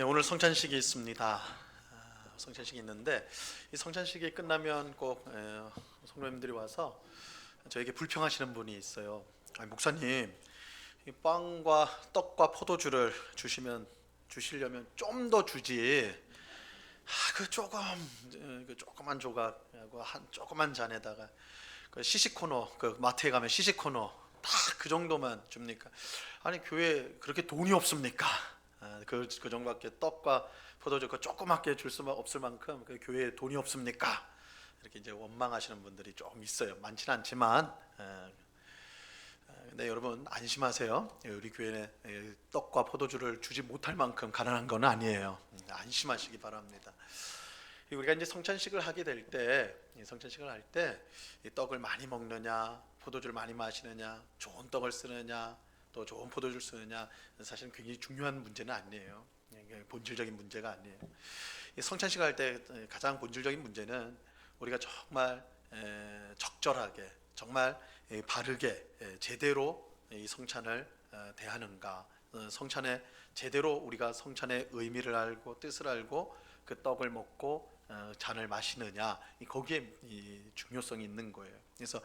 오늘 성찬식이 있습니다. 성찬식이 있는데 이 성찬식이 끝나면 꼭 성도님들이 와서 저에게 불평하시는 분이 있어요. 목사님, 이 빵과 떡과 포도주를 주시려면 좀 더 주지. 그 조그만 조각하고 한 조그만 잔에다가 그 시식코너, 그 마트에 가면 시식코너 딱 그 정도만 줍니까? 아니 교회 그렇게 돈이 없습니까? 그 정도밖에 떡과 포도주 그 조그맣게 줄 수만 없을 만큼 그 교회에 돈이 없습니까? 이렇게 이제 원망하시는 분들이 좀 있어요. 많지는 않지만. 근데 여러분 안심하세요. 우리 교회는 떡과 포도주를 주지 못할 만큼 가난한 건 아니에요. 안심하시기 바랍니다. 우리가 이제 성찬식을 하게 될 때, 성찬식을 할 때 떡을 많이 먹느냐, 포도주를 많이 마시느냐, 좋은 떡을 쓰느냐, 또 좋은 포도주를 쓰느냐, 사실은 굉장히 중요한 문제는 아니에요. 본질적인 문제가 아니에요. 성찬식 할 때 가장 본질적인 문제는 우리가 정말 적절하게, 정말 바르게, 제대로 이 성찬을 대하는가, 성찬에 제대로 우리가 성찬의 의미를 알고 뜻을 알고 그 떡을 먹고 잔을 마시느냐, 거기에 이 중요성이 있는 거예요. 그래서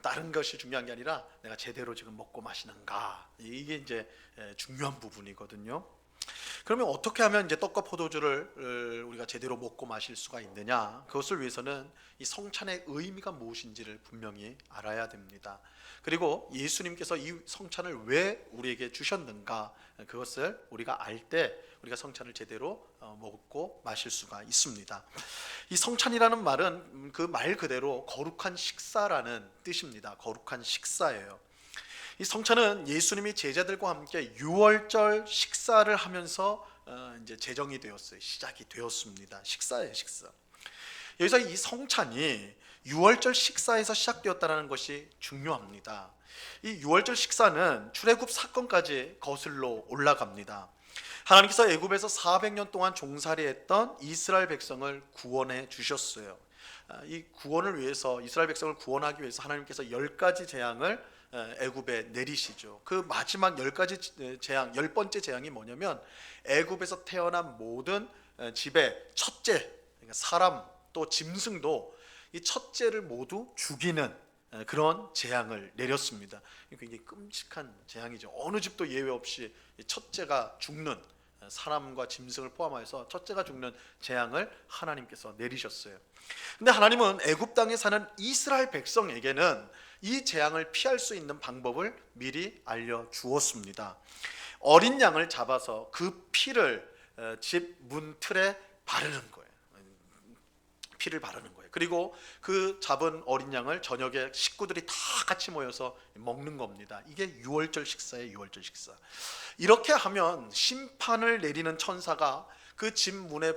다른 것이 중요한 게 아니라 내가 제대로 지금 먹고 마시는가, 이게 이제 중요한 부분이거든요. 그러면 어떻게 하면 이제 떡과 포도주를 우리가 제대로 먹고 마실 수가 있느냐? 그것을 위해서는 이 성찬의 의미가 무엇인지를 분명히 알아야 됩니다. 그리고 예수님께서 이 성찬을 왜 우리에게 주셨는가, 그것을 우리가 알 때 우리가 성찬을 제대로 먹고 마실 수가 있습니다. 이 성찬이라는 말은 그 말 그대로 거룩한 식사라는 뜻입니다. 거룩한 식사예요. 이 성찬은 예수님이 제자들과 함께 유월절 식사를 하면서 이제 제정이 되었어요. 시작이 되었습니다. 식사예요, 식사. 여기서 이 성찬이 유월절 식사에서 시작되었다는 것이 중요합니다. 이 유월절 식사는 출애굽 사건까지 거슬러 올라갑니다. 하나님께서 애굽에서 400년 동안 종살이했던 이스라엘 백성을 구원해 주셨어요. 이 구원을 위해서, 이스라엘 백성을 구원하기 위해서 하나님께서 10가지 재앙을 애굽에 내리시죠. 그 마지막 10가지 재앙, 10번째 재앙이 뭐냐면 애굽에서 태어난 모든 집의 첫째, 그러니까 사람 또 짐승도 이 첫째를 모두 죽이는 그런 재앙을 내렸습니다. 굉장히 끔찍한 재앙이죠. 어느 집도 예외 없이 첫째가 죽는, 사람과 짐승을 포함해서 첫째가 죽는 재앙을 하나님께서 내리셨어요. 근데 하나님은 애굽 땅에 사는 이스라엘 백성에게는 이 재앙을 피할 수 있는 방법을 미리 알려 주었습니다. 어린 양을 잡아서 그 피를 집 문틀에 바르는 거예요. 피를 바르는 거예요. 그리고 그 잡은 어린 양을 저녁에 식구들이 다 같이 모여서 먹는 겁니다. 이게 유월절 식사예요. 유월절 식사. 이렇게 하면 심판을 내리는 천사가 그 집 문에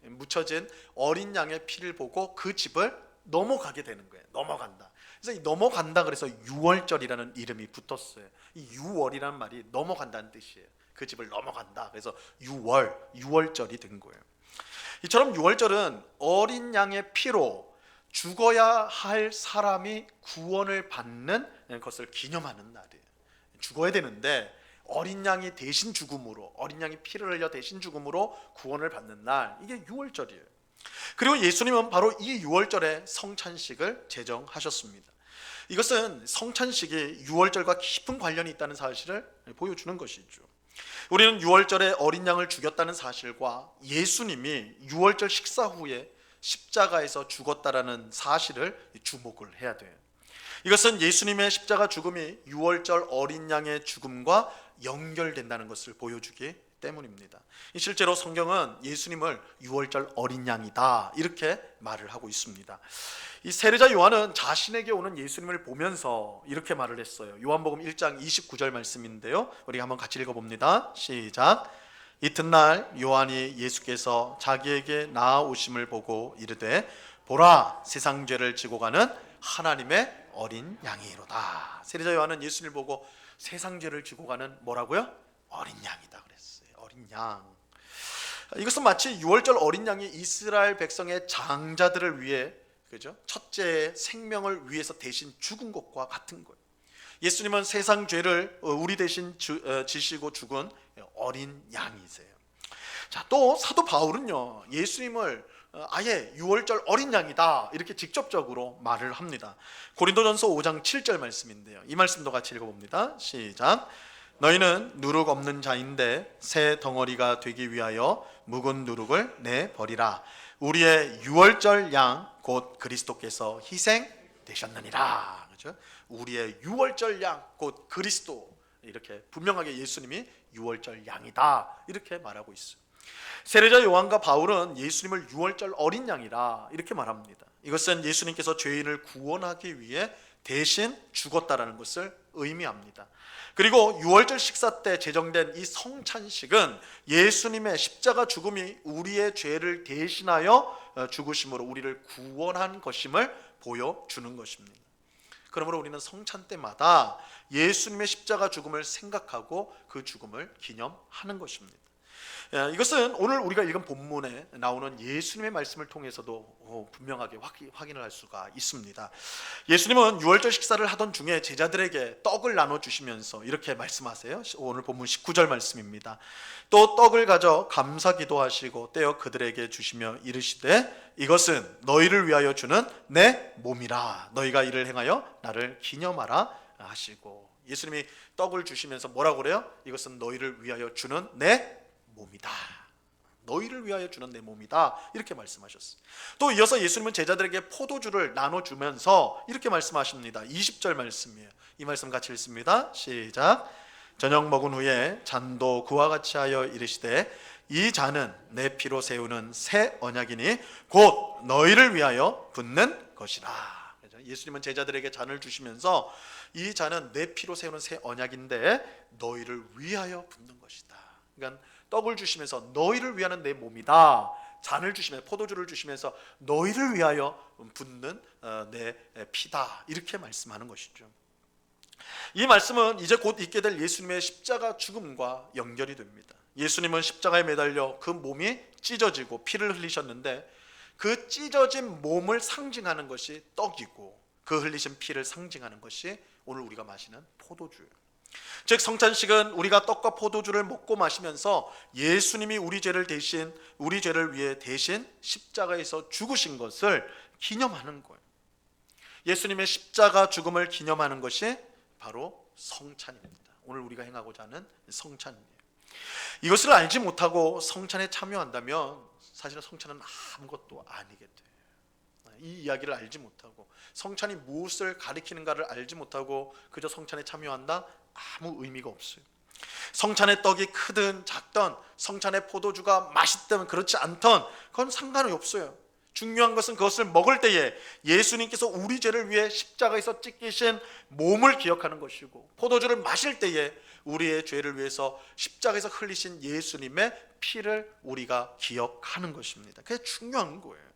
묻혀진 어린 양의 피를 보고 그 집을 넘어가게 되는 거예요. 넘어간다. 그래서 이 넘어간다 그래서 유월절이라는 이름이 붙었어요. 이 유월이라는 말이 넘어간다는 뜻이에요. 그 집을 넘어간다. 그래서 유월절이 된 거예요. 이처럼 유월절은 어린 양의 피로 죽어야 할 사람이 구원을 받는 것을 기념하는 날이에요. 죽어야 되는데 어린 양이 대신 죽음으로, 어린 양이 피를 흘려 대신 죽음으로 구원을 받는 날, 이게 유월절이에요. 그리고 예수님은 바로 이 유월절에 성찬식을 제정하셨습니다. 이것은 성찬식이 유월절과 깊은 관련이 있다는 사실을 보여주는 것이죠. 우리는 유월절에 어린 양을 죽였다는 사실과 예수님이 유월절 식사 후에 십자가에서 죽었다라는 사실을 주목을 해야 돼요. 이것은 예수님의 십자가 죽음이 유월절 어린 양의 죽음과 연결된다는 것을 보여주기 때문입니다. 실제로 성경은 예수님을 유월절 어린 양이다 이렇게 말을 하고 있습니다. 이 세례자 요한은 자신에게 오는 예수님을 보면서 이렇게 말을 했어요. 요한복음 1장 29절 말씀인데요, 우리 한번 같이 읽어봅니다. 시작. 이튿날 요한이 예수께서 자기에게 나아오심을 보고 이르되 보라, 세상 죄를 지고 가는 하나님의 어린 양이로다. 세례자 요한은 예수님을 보고 세상 죄를 지고 가는 뭐라고요? 어린 양이다 그랬어요. 어린 양. 이것은 마치 유월절 어린 양이 이스라엘 백성의 장자들을 위해, 그죠? 첫째의 생명을 위해서 대신 죽은 것과 같은 거예요. 예수님은 세상 죄를 우리 대신 지시고 죽은 어린 양이세요. 자, 또 사도 바울은요, 예수님을 아예 유월절 어린 양이다 이렇게 직접적으로 말을 합니다. 고린도전서 5장 7절 말씀인데요, 이 말씀도 같이 읽어봅니다. 시작. 너희는 누룩 없는 자인데 새 덩어리가 되기 위하여 묵은 누룩을 내버리라. 우리의 유월절 양 곧 그리스도께서 희생되셨느니라. 그렇죠? 우리의 유월절 양 곧 그리스도, 이렇게 분명하게 예수님이 유월절 양이다 이렇게 말하고 있어요. 세례자 요한과 바울은 예수님을 유월절 어린 양이라 이렇게 말합니다. 이것은 예수님께서 죄인을 구원하기 위해 대신 죽었다라는 것을 의미합니다. 그리고 유월절 식사 때 제정된 이 성찬식은 예수님의 십자가 죽음이 우리의 죄를 대신하여 죽으심으로 우리를 구원한 것임을 보여주는 것입니다. 그러므로 우리는 성찬 때마다 예수님의 십자가 죽음을 생각하고 그 죽음을 기념하는 것입니다. 이것은 오늘 우리가 읽은 본문에 나오는 예수님의 말씀을 통해서도 분명하게 확인을 할 수가 있습니다. 예수님은 유월절 식사를 하던 중에 제자들에게 떡을 나눠주시면서 이렇게 말씀하세요. 오늘 본문 19절 말씀입니다. 또 떡을 가져 감사 기도하시고 떼어 그들에게 주시며 이르시되 이것은 너희를 위하여 주는 내 몸이라. 너희가 이를 행하여 나를 기념하라 하시고, 예수님이 떡을 주시면서 뭐라고 그래요? 이것은 너희를 위하여 주는 내 몸이다. 너희를 위하여 주는 내 몸이다 이렇게 말씀하셨어요. 또 이어서 예수님은 제자들에게 포도주를 나눠주면서 이렇게 말씀하십니다. 20절 말씀이에요. 이 말씀 같이 읽습니다. 시작. 저녁 먹은 후에 잔도 그와 같이 하여 이르시되 이 잔은 내 피로 세우는 새 언약이니 곧 너희를 위하여 붓는 것이라. 예수님은 제자들에게 잔을 주시면서 이 잔은 내 피로 세우는 새 언약인데 너희를 위하여 붓는 것이다. 그러니까 떡을 주시면서 너희를 위하는 내 몸이다, 잔을 주시면서 포도주를 주시면서 너희를 위하여 붓는 내 피다 이렇게 말씀하는 것이죠. 이 말씀은 이제 곧 있게 될 예수님의 십자가 죽음과 연결이 됩니다. 예수님은 십자가에 매달려 그 몸이 찢어지고 피를 흘리셨는데 그 찢어진 몸을 상징하는 것이 떡이고 그 흘리신 피를 상징하는 것이 오늘 우리가 마시는 포도주예요. 즉 성찬식은 우리가 떡과 포도주를 먹고 마시면서 예수님이 우리 죄를 위해 대신 십자가에서 죽으신 것을 기념하는 거예요. 예수님의 십자가 죽음을 기념하는 것이 바로 성찬입니다. 오늘 우리가 행하고자 하는 성찬이에요. 이것을 알지 못하고 성찬에 참여한다면 사실은 성찬은 아무것도 아니게 돼요. 이 이야기를 알지 못하고 성찬이 무엇을 가리키는가를 알지 못하고 그저 성찬에 참여한다? 아무 의미가 없어요. 성찬의 떡이 크든 작든 성찬의 포도주가 맛있든 그렇지 않든 그건 상관이 없어요. 중요한 것은 그것을 먹을 때에 예수님께서 우리 죄를 위해 십자가에서 찢기신 몸을 기억하는 것이고 포도주를 마실 때에 우리의 죄를 위해서 십자가에서 흘리신 예수님의 피를 우리가 기억하는 것입니다. 그게 중요한 거예요.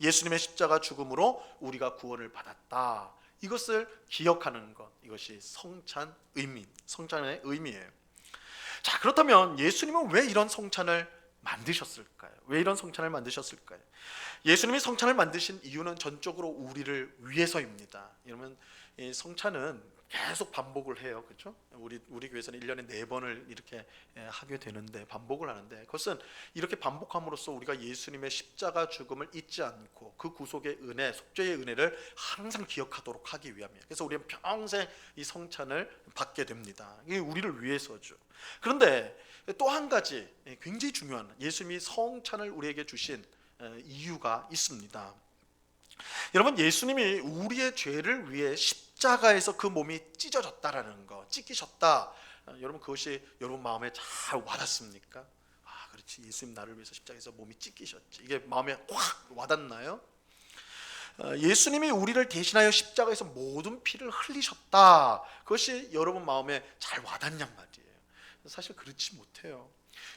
예수님의 십자가 죽음으로 우리가 구원을 받았다, 이것을 기억하는 것, 이것이 성찬의 의미예요. 자, 그렇다면 예수님은 왜 이런 성찬을 만드셨을까요? 왜 이런 성찬을 만드셨을까요? 예수님이 성찬을 만드신 이유는 전적으로 우리를 위해서입니다. 여러분, 이 성찬은 계속 반복을 해요, 그렇죠? 우리 교회에서는 1년에 4번을 이렇게 하게 되는데 반복을 하는데 그것은 이렇게 반복함으로써 우리가 예수님의 십자가 죽음을 잊지 않고 그 구속의 은혜, 속죄의 은혜를 항상 기억하도록 하기 위함이에요. 그래서 우리는 평생 이 성찬을 받게 됩니다. 이게 우리를 위해서죠. 그런데 또 한 가지 굉장히 중요한 예수님이 성찬을 우리에게 주신 이유가 있습니다. 여러분, 예수님이 우리의 죄를 위해 십자가에서 그 몸이 찢어졌다라는 거, 찢기셨다. 여러분, 그것이 여러분 마음에 잘 와닿습니까? 아, 그렇지, 예수님 나를 위해서 십자가에서 몸이 찢기셨지. 이게 마음에 확 와닿나요? 예수님이 우리를 대신하여 십자가에서 모든 피를 흘리셨다. 그것이 여러분 마음에 잘 와닿냔 말이에요. 사실 그렇지 못해요.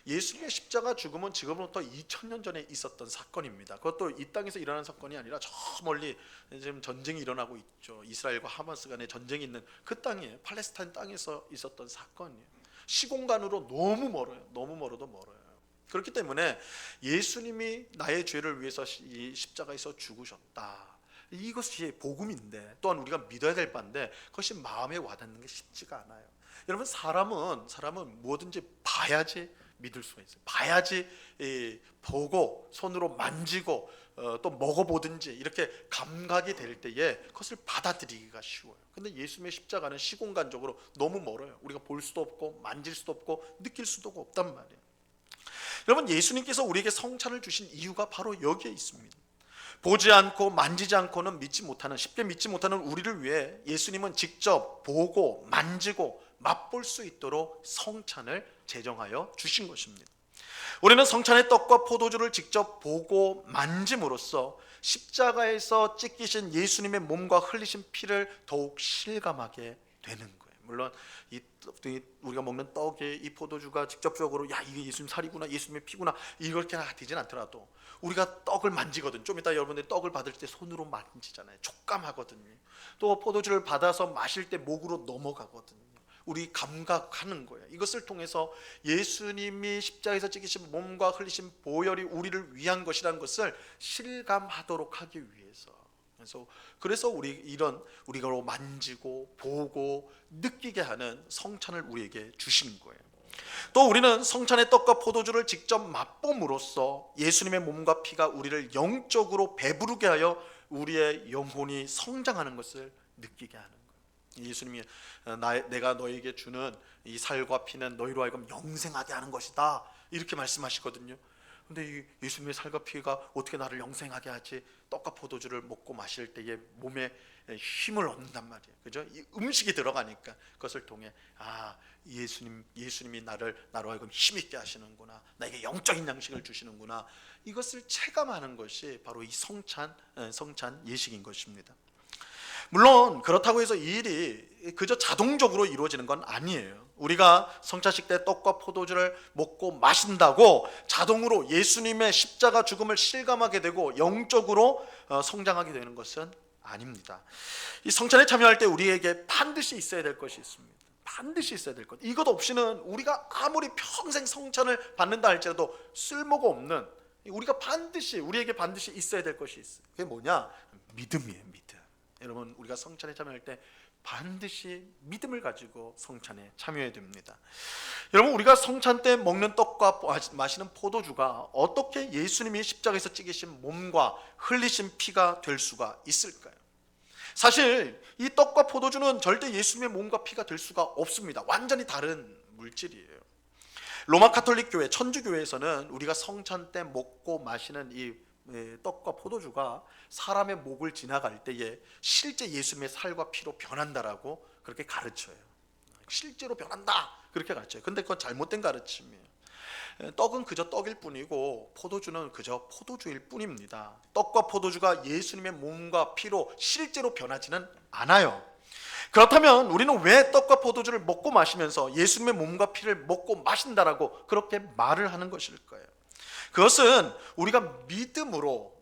예수님의 십자가 죽음은 지금부터 2000년 전에 있었던 사건입니다. 그것도 이 땅에서 일어난 사건이 아니라 저 멀리 지금 전쟁이 일어나고 있죠. 이스라엘과 하마스 간의 전쟁이 있는 그 땅이에요. 팔레스타인 땅에서 있었던 사건이에요. 시공간으로 너무 멀어요. 너무 멀어도 멀어요. 그렇기 때문에 예수님이 나의 죄를 위해서 이 십자가에서 죽으셨다, 이것이 복음인데 또한 우리가 믿어야 될 바인데 그것이 마음에 와닿는 게 쉽지가 않아요. 여러분, 사람은 뭐든지 봐야지 믿을 수가 있어요. 봐야지 보고 손으로 만지고 또 먹어보든지 이렇게 감각이 될 때에 그것을 받아들이기가 쉬워요. 근데 예수님의 십자가는 시공간적으로 너무 멀어요. 우리가 볼 수도 없고 만질 수도 없고 느낄 수도 없단 말이에요. 여러분, 예수님께서 우리에게 성찬을 주신 이유가 바로 여기에 있습니다. 보지 않고 만지지 않고는 믿지 못하는, 쉽게 믿지 못하는 우리를 위해 예수님은 직접 보고 만지고 맛볼 수 있도록 성찬을 제정하여 주신 것입니다. 우리는 성찬의 떡과 포도주를 직접 보고 만짐으로써 십자가에서 찢기신 예수님의 몸과 흘리신 피를 더욱 실감하게 되는 거예요. 물론 우리가 먹는 떡에 이 포도주가 직접적으로 야 이게 예수님 살이구나, 예수님의 피구나 이렇게 되진 않더라도 우리가 떡을 만지거든. 좀 이따 여러분들이 떡을 받을 때 손으로 만지잖아요. 촉감하거든요. 또 포도주를 받아서 마실 때 목으로 넘어가거든요. 우리 감각하는 거예요. 이것을 통해서 예수님이 십자가에서 찢기신 몸과 흘리신 보혈이 우리를 위한 것이라는 것을 실감하도록 하기 위해서, 그래서 우리가 만지고 보고 느끼게 하는 성찬을 우리에게 주신 거예요. 또 우리는 성찬의 떡과 포도주를 직접 맛봄으로써 예수님의 몸과 피가 우리를 영적으로 배부르게 하여 우리의 영혼이 성장하는 것을 느끼게 하는 거예요. 예수님이 내가 너에게 주는 이 살과 피는 너희로 하여금 영생하게 하는 것이다 이렇게 말씀하시거든요. 근데 이 예수님의 살과 피가 어떻게 나를 영생하게 하지? 떡과 포도주를 먹고 마실 때에 몸에 힘을 얻는단 말이에요. 그죠? 이 음식이 들어가니까 그것을 통해 예수님이 나로 하여금 힘있게 하시는구나, 나에게 영적인 양식을 주시는구나, 이것을 체감하는 것이 바로 이 성찬 예식인 것입니다. 물론 그렇다고 해서 이 일이 그저 자동적으로 이루어지는 건 아니에요. 우리가 성찬식 때 떡과 포도주를 먹고 마신다고 자동으로 예수님의 십자가 죽음을 실감하게 되고 영적으로 성장하게 되는 것은 아닙니다. 이 성찬에 참여할 때 우리에게 반드시 있어야 될 것이 있습니다. 반드시 있어야 될 것. 이것 없이는 우리가 아무리 평생 성찬을 받는다 할지라도 쓸모가 없는, 우리에게 반드시 있어야 될 것이 있어요. 그게 뭐냐? 믿음이에요. 믿음. 여러분, 우리가 성찬에 참여할 때 반드시 믿음을 가지고 성찬에 참여해야 됩니다. 여러분, 우리가 성찬 때 먹는 떡과 마시는 포도주가 어떻게 예수님이 십자가에서 찢기신 몸과 흘리신 피가 될 수가 있을까요? 사실 이 떡과 포도주는 절대 예수님의 몸과 피가 될 수가 없습니다. 완전히 다른 물질이에요. 로마 가톨릭 교회, 천주교회에서는 우리가 성찬 때 먹고 마시는 이 떡과 포도주가 사람의 목을 지나갈 때에 실제 예수님의 살과 피로 변한다라고 그렇게 가르쳐요. 실제로 변한다 그렇게 가르쳐요. 근데 그건 잘못된 가르침이에요. 떡은 그저 떡일 뿐이고 포도주는 그저 포도주일 뿐입니다. 떡과 포도주가 예수님의 몸과 피로 실제로 변하지는 않아요. 그렇다면 우리는 왜 떡과 포도주를 먹고 마시면서 예수님의 몸과 피를 먹고 마신다라고 그렇게 말을 하는 것일까요? 그것은 우리가 믿음으로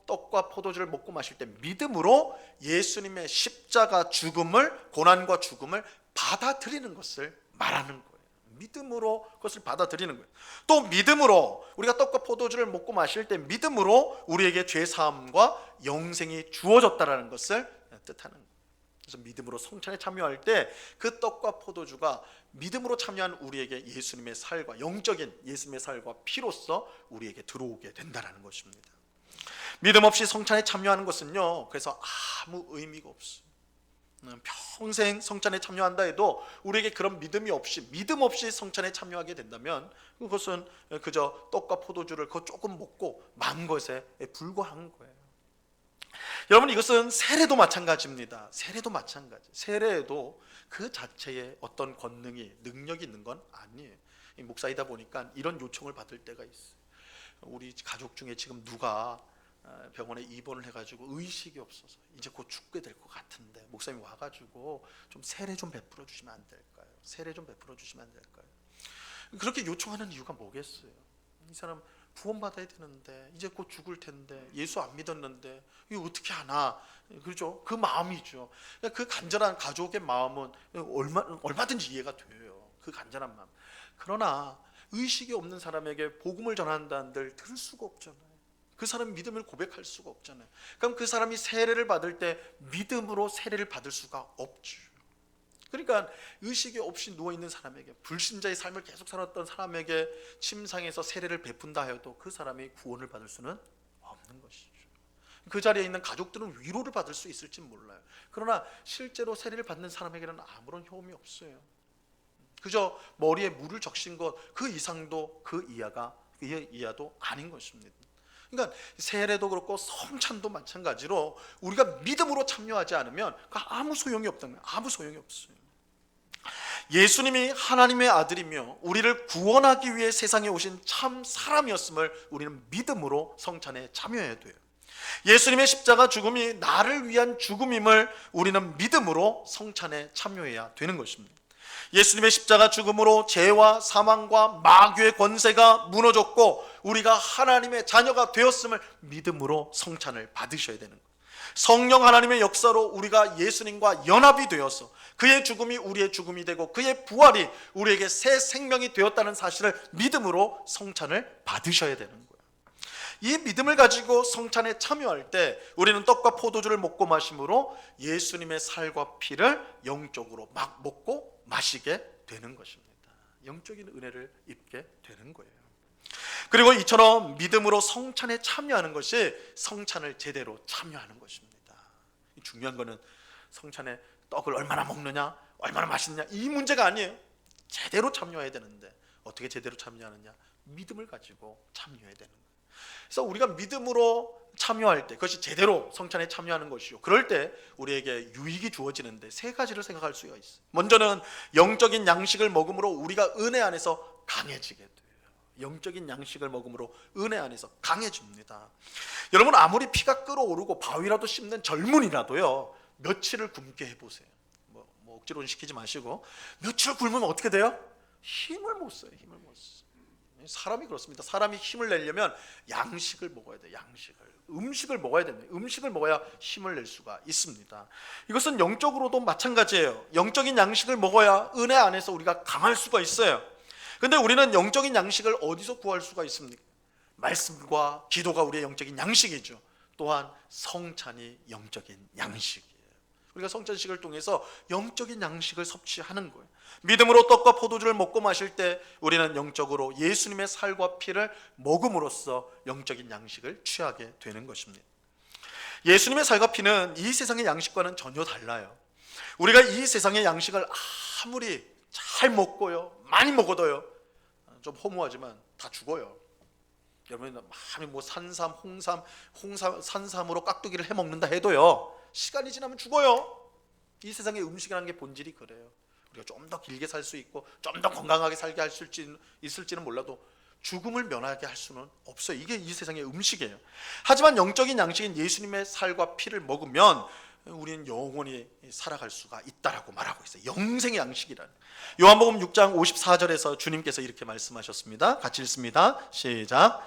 떡과 포도주를 먹고 마실 때 믿음으로 예수님의 십자가 죽음을, 고난과 죽음을 받아들이는 것을 말하는 거예요. 믿음으로 그것을 받아들이는 거예요. 또 믿음으로 우리가 떡과 포도주를 먹고 마실 때 믿음으로 우리에게 죄 사함과 영생이 주어졌다라는 것을 뜻하는 거예요. 그래서 믿음으로 성찬에 참여할 때 그 떡과 포도주가 믿음으로 참여한 우리에게 예수님의 살과, 영적인 예수님의 살과 피로써 우리에게 들어오게 된다는 것입니다. 믿음 없이 성찬에 참여하는 것은요, 그래서 아무 의미가 없어요. 평생 성찬에 참여한다 해도 우리에게 그런 믿음 없이 성찬에 참여하게 된다면 그것은 그저 떡과 포도주를 조금 먹고 만 것에 불과한 거예요. 여러분, 이것은 세례도 마찬가지입니다. 세례에도 그 자체에 어떤 권능이, 능력이 있는 건 아니에요. 목사이다 보니까 이런 요청을 받을 때가 있어요. 우리 가족 중에 지금 누가 병원에 입원을 해가지고 의식이 없어서 이제 곧 죽게 될 것 같은데 목사님이 와가지고 좀 세례 좀 베풀어 주시면 안 될까요? 세례 좀 베풀어 주시면 안 될까요? 그렇게 요청하는 이유가 뭐겠어요? 이 사람 구원받아야 되는데 이제 곧 죽을 텐데 예수 안 믿었는데 이거 어떻게 하나, 그렇죠? 그 마음이죠. 그 간절한 가족의 마음은 얼마든지 이해가 돼요. 그 간절한 마음. 그러나 의식이 없는 사람에게 복음을 전한다는들 들을 수가 없잖아요. 그 사람이 믿음을 고백할 수가 없잖아요. 그럼 그 사람이 세례를 받을 때 믿음으로 세례를 받을 수가 없죠. 그러니까 의식이 없이 누워있는 사람에게, 불신자의 삶을 계속 살았던 사람에게 침상에서 세례를 베푼다 해도 그 사람이 구원을 받을 수는 없는 것이죠. 그 자리에 있는 가족들은 위로를 받을 수 있을지 몰라요. 그러나 실제로 세례를 받는 사람에게는 아무런 효험이 없어요. 그저 머리에 물을 적신 것 그 이상도 그 이하도 아닌 것입니다. 그러니까 세례도 그렇고 성찬도 마찬가지로 우리가 믿음으로 참여하지 않으면 아무 소용이 없다는 거예요. 아무 소용이 없어요. 예수님이 하나님의 아들이며 우리를 구원하기 위해 세상에 오신 참 사람이었음을 우리는 믿음으로 성찬에 참여해야 돼요. 예수님의 십자가 죽음이 나를 위한 죽음임을 우리는 믿음으로 성찬에 참여해야 되는 것입니다. 예수님의 십자가 죽음으로 죄와 사망과 마귀의 권세가 무너졌고 우리가 하나님의 자녀가 되었음을 믿음으로 성찬을 받으셔야 되는 거예요. 성령 하나님의 역사로 우리가 예수님과 연합이 되어서 그의 죽음이 우리의 죽음이 되고 그의 부활이 우리에게 새 생명이 되었다는 사실을 믿음으로 성찬을 받으셔야 되는 거예요. 이 믿음을 가지고 성찬에 참여할 때 우리는 떡과 포도주를 먹고 마심으로 예수님의 살과 피를 영적으로 막 먹고 마시게 되는 것입니다. 영적인 은혜를 입게 되는 거예요. 그리고 이처럼 믿음으로 성찬에 참여하는 것이 성찬을 제대로 참여하는 것입니다. 중요한 거는 성찬에 떡을 얼마나 먹느냐, 얼마나 맛있느냐 이 문제가 아니에요. 제대로 참여해야 되는데 어떻게 제대로 참여하느냐? 믿음을 가지고 참여해야 되는 거예요. 그래서 우리가 믿음으로 참여할 때 그것이 제대로 성찬에 참여하는 것이요, 그럴 때 우리에게 유익이 주어지는데 세 가지를 생각할 수가 있어요. 먼저는 영적인 양식을 먹음으로 우리가 은혜 안에서 강해지게 돼요. 영적인 양식을 먹음으로 은혜 안에서 강해집니다. 여러분, 아무리 피가 끓어오르고 바위라도 씹는 젊은이라도요 며칠을 굶게 해보세요. 뭐 억지로는 시키지 마시고 며칠 굶으면 어떻게 돼요? 힘을 못 써요. 힘을 못 써요. 사람이 그렇습니다. 사람이 힘을 내려면 양식을 먹어야 돼요. 음식을 먹어야 됩니다. 음식을 먹어야 힘을 낼 수가 있습니다. 이것은 영적으로도 마찬가지예요. 영적인 양식을 먹어야 은혜 안에서 우리가 강할 수가 있어요. 근데 우리는 영적인 양식을 어디서 구할 수가 있습니까? 말씀과 기도가 우리의 영적인 양식이죠. 또한 성찬이 영적인 양식이에요. 우리가 성찬식을 통해서 영적인 양식을 섭취하는 거예요. 믿음으로 떡과 포도주를 먹고 마실 때 우리는 영적으로 예수님의 살과 피를 먹음으로써 영적인 양식을 취하게 되는 것입니다. 예수님의 살과 피는 이 세상의 양식과는 전혀 달라요. 우리가 이 세상의 양식을 아무리 잘 먹고요, 많이 먹어도요, 좀 허무하지만 다 죽어요. 여러분, 산삼, 산삼으로 깍두기를 해 먹는다 해도요, 시간이 지나면 죽어요. 이 세상의 음식이라는 게 본질이 그래요. 우리가 좀 더 길게 살 수 있고 좀 더 건강하게 살게 할 수 있을지는 몰라도 죽음을 면하게 할 수는 없어요. 이게 이 세상의 음식이에요. 하지만 영적인 양식인 예수님의 살과 피를 먹으면 우리는 영원히 살아갈 수가 있다라고 말하고 있어요. 영생의 양식이라는. 요한복음 6장 54절에서 주님께서 이렇게 말씀하셨습니다. 같이 읽습니다. 시작.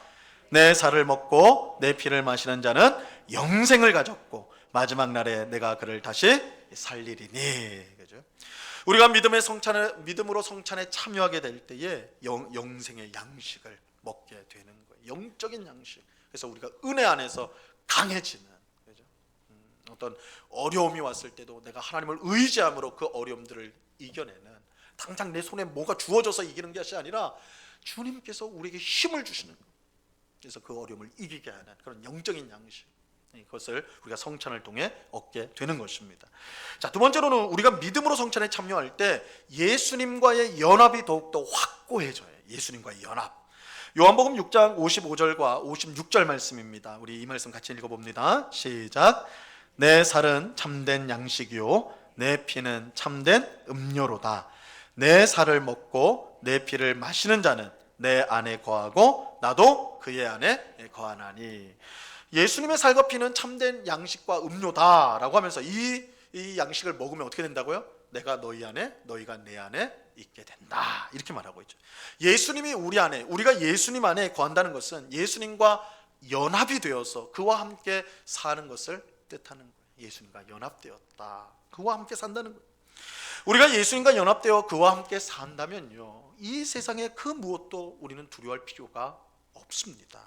내 살을 먹고 내 피를 마시는 자는 영생을 가졌고 마지막 날에 내가 그를 다시 살리리니. 그죠? 우리가 믿음으로 성찬에 참여하게 될 때에 영생의 양식을 먹게 되는 거예요. 영적인 양식. 그래서 우리가 은혜 안에서 강해지는, 그죠? 어떤 어려움이 왔을 때도 내가 하나님을 의지함으로 그 어려움들을 이겨내는, 당장 내 손에 뭐가 주어져서 이기는 것이 아니라 주님께서 우리에게 힘을 주시는 거예요. 그래서 그 어려움을 이기게 하는 그런 영적인 양식, 이것을 우리가 성찬을 통해 얻게 되는 것입니다. 자, 두 번째로는 우리가 믿음으로 성찬에 참여할 때 예수님과의 연합이 더욱더 확고해져요. 예수님과의 연합. 요한복음 6장 55절과 56절 말씀입니다. 우리 이 말씀 같이 읽어봅니다. 시작. 내 살은 참된 양식이요 내 피는 참된 음료로다. 내 살을 먹고 내 피를 마시는 자는 내 안에 거하고 나도 그의 안에 거하나니. 예수님의 살과 피는 참된 양식과 음료다라고 하면서 이 양식을 먹으면 어떻게 된다고요? 내가 너희 안에, 너희가 내 안에 있게 된다, 이렇게 말하고 있죠. 예수님이 우리 안에, 우리가 예수님 안에 거한다는 것은 예수님과 연합이 되어서 그와 함께 사는 것을 뜻하는 거예요. 예수님과 연합되었다, 그와 함께 산다는 거예요. 우리가 예수님과 연합되어 그와 함께 산다면요, 이 세상의 그 무엇도 우리는 두려워할 필요가 없습니다.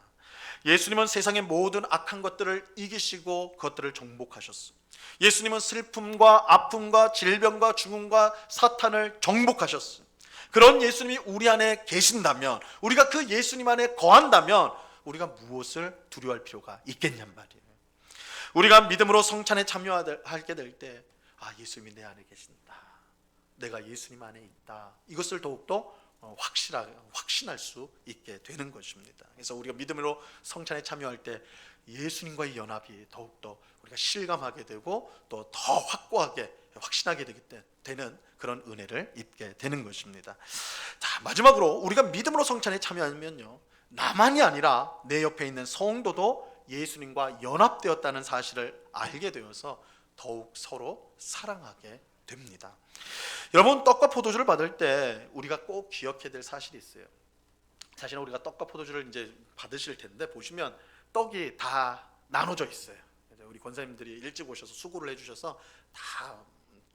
예수님은 세상의 모든 악한 것들을 이기시고 그것들을 정복하셨어. 예수님은 슬픔과 아픔과 질병과 죽음과 사탄을 정복하셨어. 그런 예수님이 우리 안에 계신다면, 우리가 그 예수님 안에 거한다면 우리가 무엇을 두려워할 필요가 있겠냔 말이에요. 우리가 믿음으로 성찬에 참여하게 될 때, 예수님이 내 안에 계신다, 내가 예수님 안에 있다, 이것을 더욱더 확신할 수 있게 되는 것입니다. 그래서 우리가 믿음으로 성찬에 참여할 때 예수님과의 연합이 더욱더 우리가 실감하게 되고 또 더 확고하게 확신하게 되는 그런 은혜를 입게 되는 것입니다. 자, 마지막으로 우리가 믿음으로 성찬에 참여하면요, 나만이 아니라 내 옆에 있는 성도도 예수님과 연합되었다는 사실을 알게 되어서 더욱 서로 사랑하게 됩니다. 여러분, 떡과 포도주를 받을 때 우리가 꼭 기억해야 될 사실이 있어요. 사실은 우리가 떡과 포도주를 이제 받으실 텐데 보시면 떡이 다 나눠져 있어요. 우리 권사님들이 일찍 오셔서 수고를 해주셔서 다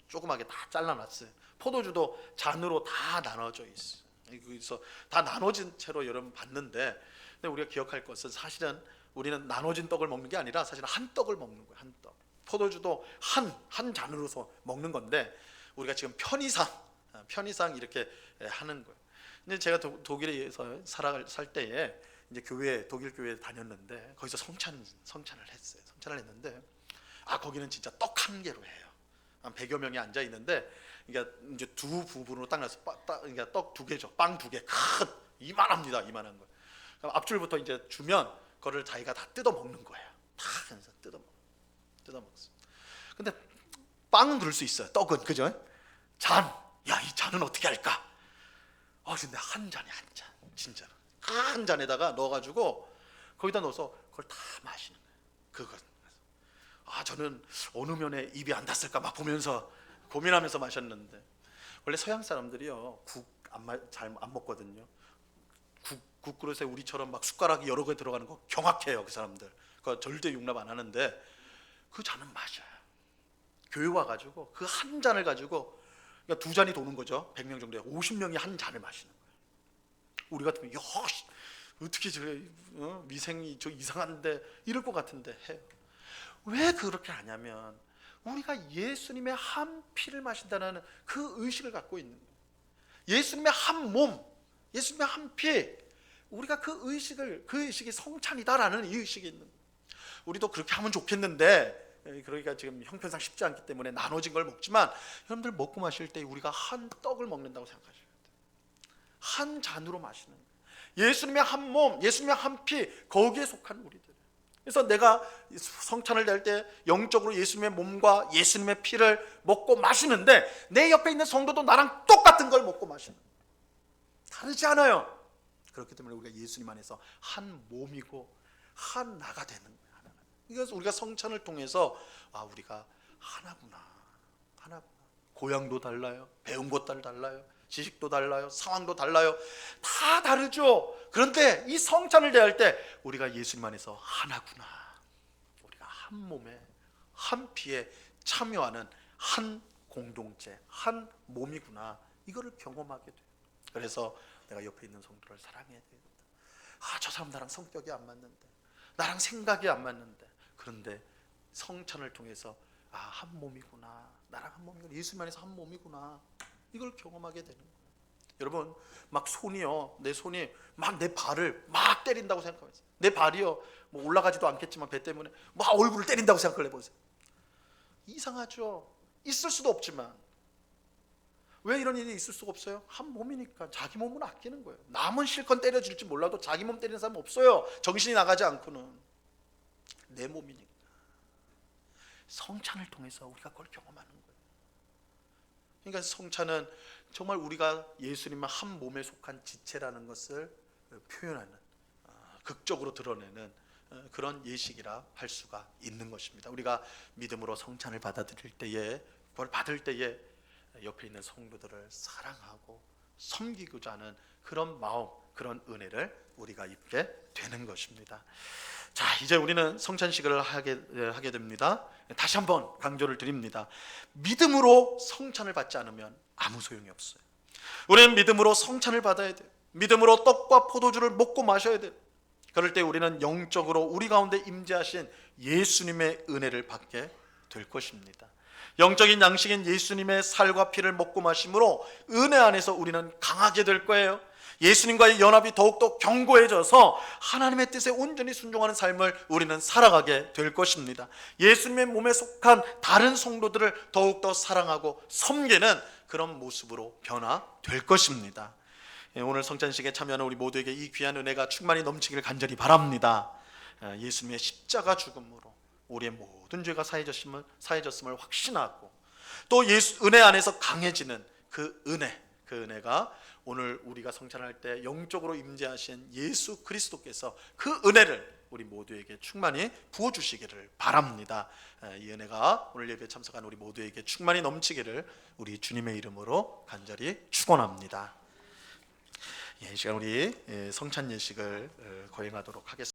조그맣게 다 잘라놨어요. 포도주도 잔으로 다 나눠져 있어요. 그래서 다 나눠진 채로 여러분 받는데, 근데 우리가 기억할 것은 사실은 우리는 나눠진 떡을 먹는 게 아니라 사실은 한 떡을 먹는 거예요. 한 떡. 포도주도 한 잔으로서 먹는 건데 우리가 지금 편의상 이렇게 하는 거예요. 근데 제가 독일에서 살 때에 이제 독일 교회에 다녔는데 거기서 성찬을 했어요. 성찬을 했는데 거기는 진짜 떡 한 개로 해요. 한 100여 명이 앉아 있는데, 그러니까 이제 두 부분으로 딱 나서 그러니까 떡 두 개죠. 빵 두 개, 이만합니다. 이만한 거. 그럼 앞줄부터 이제 주면 그거를 자기가 다 뜯어 먹는 거예요. 다 해서 뜯어 먹었어. 근데 빵은 그럴 수 있어요. 떡은, 그죠? 이 잔은 어떻게 할까? 근데 한 잔에 한 잔, 진짜로 한 잔에다가 넣어가지고 거기다 넣어서 그걸 다 마시는 거예요. 저는 어느 면에 입이 안 닿았을까 막 보면서 고민하면서 마셨는데, 원래 서양 사람들이요 국 잘 안 먹거든요. 국 그릇에 우리처럼 막 숟가락이 여러 개 들어가는 거 경악해요. 그 사람들 그거 절대 용납 안 하는데 그 잔은 마셔요. 교회 와가지고 그 한 잔을 가지고, 그러니까 두 잔이 도는 거죠. 100명 정도에 50명이 한 잔을 마시는 거예요. 우리 같으면 어떻게 위생이 이상한데 이럴 것 같은데 해요. 왜 그렇게 하냐면 우리가 예수님의 한 피를 마신다는 그 의식을 갖고 있는 거예요. 예수님의 한 몸, 예수님의 한 피, 우리가 그 의식이 성찬이다라는 이 의식이 있는 거예요. 우리도 그렇게 하면 좋겠는데, 그러니까 지금 형편상 쉽지 않기 때문에 나눠진 걸 먹지만, 여러분들 먹고 마실 때 우리가 한 떡을 먹는다고 생각하셔야 돼요. 한 잔으로 마시는 거예요. 예수님의 한 몸, 예수님의 한 피, 거기에 속한 우리들. 그래서 내가 성찬을 낼 때 영적으로 예수님의 몸과 예수님의 피를 먹고 마시는데, 내 옆에 있는 성도도 나랑 똑같은 걸 먹고 마시는 거예요. 다르지 않아요. 그렇기 때문에 우리가 예수님 안에서 한 몸이고 한 나가 되는 거예요. 그래서 우리가 성찬을 통해서 우리가 하나구나. 고향도 달라요, 배운 것도 달라요, 지식도 달라요, 상황도 달라요, 다 다르죠. 그런데 이 성찬을 대할 때 우리가 예수님 안에서 하나구나, 우리가 한 몸에 한 피에 참여하는 한 공동체, 한 몸이구나, 이거를 경험하게 돼요. 그래서 내가 옆에 있는 성도를 사랑해야 되겠다. 저 사람 나랑 성격이 안 맞는데, 나랑 생각이 안 맞는데, 그런데 성찬을 통해서 한 몸이구나, 나랑 한 몸이구나, 예수님 안에서 한 몸이구나, 이걸 경험하게 되는 거예요. 여러분, 막 내 손이 막 내 발을 막 때린다고 생각해보세요. 내 발이요 뭐 올라가지도 않겠지만 배 때문에 막 얼굴을 때린다고 생각을 해보세요. 이상하죠. 있을 수도 없지만. 왜 이런 일이 있을 수가 없어요? 한 몸이니까. 자기 몸은 아끼는 거예요. 남은 실컷 때려줄지 몰라도 자기 몸 때리는 사람 없어요. 정신이 나가지 않고는. 내 몸이니까. 성찬을 통해서 우리가 그걸 경험하는 거예요. 그러니까 성찬은 정말 우리가 예수님의 한 몸에 속한 지체라는 것을 표현하는, 극적으로 드러내는 그런 예식이라 할 수가 있는 것입니다. 우리가 믿음으로 성찬을 받아들일 때에, 그걸 받을 때에 옆에 있는 성도들을 사랑하고 섬기고자 하는 그런 마음, 그런 은혜를 우리가 입게 되는 것입니다. 자, 이제 우리는 성찬식을 하게 됩니다. 다시 한번 강조를 드립니다. 믿음으로 성찬을 받지 않으면 아무 소용이 없어요. 우리는 믿음으로 성찬을 받아야 돼요. 믿음으로 떡과 포도주를 먹고 마셔야 돼요. 그럴 때 우리는 영적으로 우리 가운데 임재하신 예수님의 은혜를 받게 될 것입니다. 영적인 양식인 예수님의 살과 피를 먹고 마심으로 은혜 안에서 우리는 강하게 될 거예요. 예수님과의 연합이 더욱더 견고해져서 하나님의 뜻에 온전히 순종하는 삶을 우리는 살아가게 될 것입니다. 예수님의 몸에 속한 다른 성도들을 더욱더 사랑하고 섬기는 그런 모습으로 변화될 것입니다. 오늘 성찬식에 참여하는 우리 모두에게 이 귀한 은혜가 충만히 넘치기를 간절히 바랍니다. 예수님의 십자가 죽음으로 우리의 모든 죄가 사해졌음을 확신하고 또 예수 은혜 안에서 강해지는 그 은혜가 오늘 우리가 성찬할 때 영적으로 임재하신 예수 그리스도께서 그 은혜를 우리 모두에게 충만히 부어주시기를 바랍니다. 이 은혜가 오늘 예배에 참석한 우리 모두에게 충만히 넘치기를 우리 주님의 이름으로 간절히 축원합니다. 이 시간 우리 성찬 예식을 거행하도록 하겠습니다.